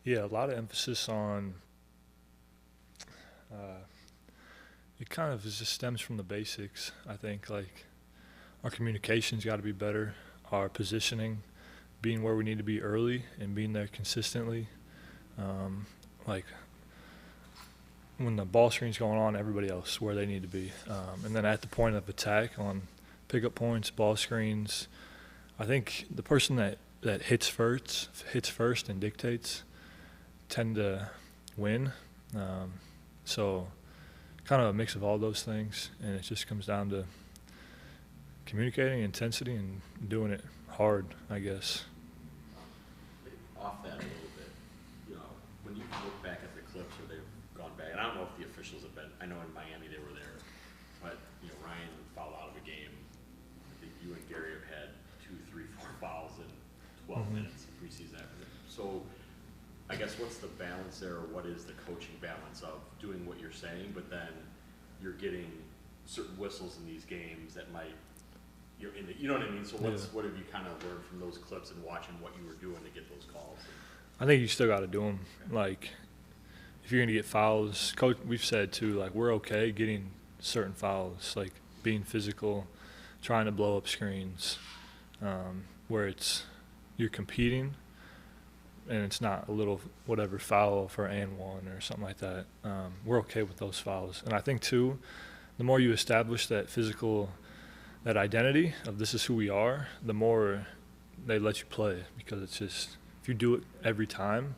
Yeah, a lot of emphasis on uh, it kind of just stems from the basics. I think like our communication's got to be better, our positioning, being where we need to be early and being there consistently. Um, like when the ball screen's going on, everybody else where they need to be, and then at the point of attack on pickup points, ball screens. I think the person that hits first and dictates tend to win. Um, so kind of a mix of all those things, and it just comes down to communicating, intensity, and doing it hard, I guess. Off that a little bit, when you look back at the clips where they've gone back, and I don't know if the officials have been, I know in Miami they were there, but, Ryan fouled out of a game. I think you and Gary have had 2, 3, 4 fouls in 12 minutes in preseason after. So I guess what's the balance there, or what is the coaching balance of doing what you're saying, but then you're getting certain whistles in these games that might, you know what I mean? So what have you kind of learned from those clips and watching what you were doing to get those calls? I think you still got to do them. Like, if you're going to get fouls, coach, we've said too, like, we're okay getting certain fouls, like being physical, trying to blow up screens, where you're competing and it's not a little whatever foul for and one or something like that. We're okay with those fouls. And I think too, the more you establish that identity of this is who we are, the more they let you play, because it's just, if you do it every time,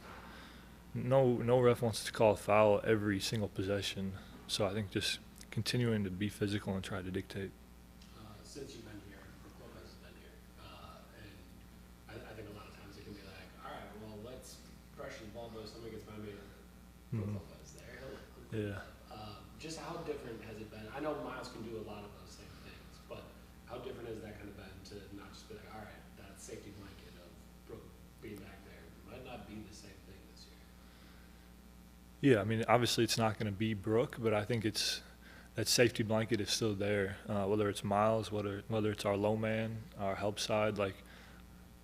no ref wants to call a foul every single possession. So I think just continuing to be physical and try to dictate. Since you've been here, or Lopez has been here, and I think a lot of times it can be like, all right, well, let's pressure the ball, but if somebody gets by me, put Lopez there. Yeah. Just how different has it been? I know Miles can do a lot of those same things, but how different has that kind of been to not just be like, all right, that safety blanket of Brooke being back there might not be the same thing this year? Yeah, I mean, obviously it's not going to be Brooke, but I think that safety blanket is still there. Whether it's Miles, whether it's our low man, our help side, like,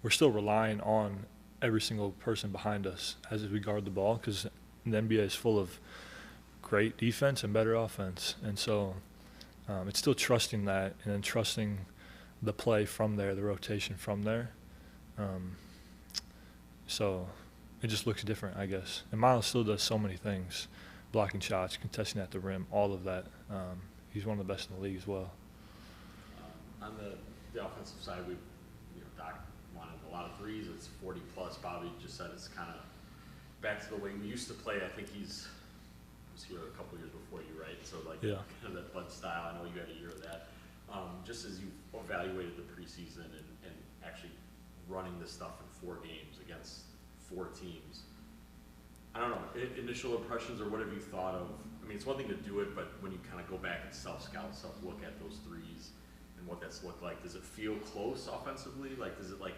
we're still relying on every single person behind us as we guard the ball, because the NBA is full of great defense and better offense, and so it's still trusting that, and then trusting the play from there, the rotation from there. So it just looks different, I guess. And Miles still does so many things, blocking shots, contesting at the rim, all of that. He's one of the best in the league as well. On the offensive side, Doc wanted a lot of threes. It's 40 plus. Bobby just said it's kind of back to the way we used to play. I think was here a couple years before you, right? So Yeah. kind of that Bud style. I know you had a year of that. Just as you evaluated the preseason and actually running this stuff in 4 games against 4 teams, I don't know, initial impressions, or what have you thought of? I mean, it's one thing to do it, but when you kind of go back and self-scout, self-look at those threes and what that's looked like, does it feel close offensively? Like, is it like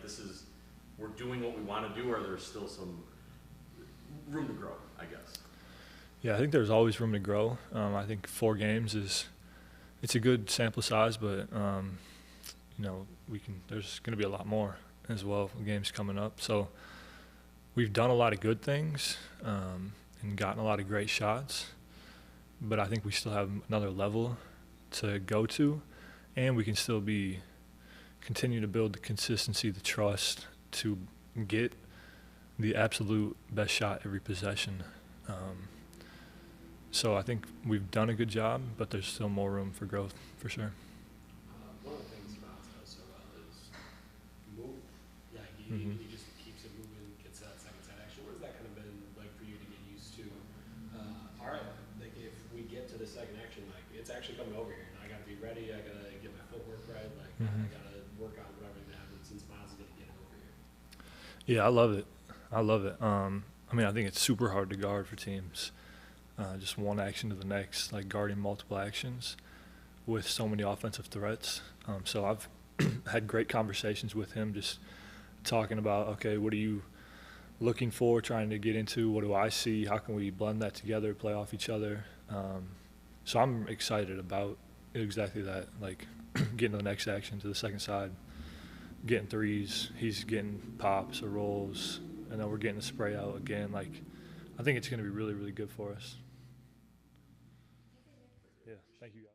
we're doing what we want to do, or there's still some room to grow, I guess? Yeah, I think there's always room to grow. I think 4 games it's a good sample size, but there's going to be a lot more as well. Games coming up, so we've done a lot of good things and gotten a lot of great shots, but I think we still have another level to go to, and we can still continue to build the consistency, the trust to get the absolute best shot every possession. So I think we've done a good job, but there's still more room for growth, for sure. One of the things Miles does so well is move. Like, he just keeps it moving, gets that second side action. What has that kind of been like for you to get used to? All right, like, if we get to the second action, like, it's actually coming over here, and I got to be ready. I got to get my footwork right. Like, I got to work on whatever that happens, since Miles is going to get it over here. Yeah, I love it. I mean, I think it's super hard to guard for teams. Just one action to the next, like guarding multiple actions with so many offensive threats. So I've had great conversations with him, just talking about, okay, what are you looking for, trying to get into? What do I see? How can we blend that together, play off each other? So I'm excited about exactly that, like getting to the next action, to the second side, getting threes. He's getting pops or rolls, and then we're getting the spray out again. Like, I think it's going to be really, really good for us. Yeah, thank you guys.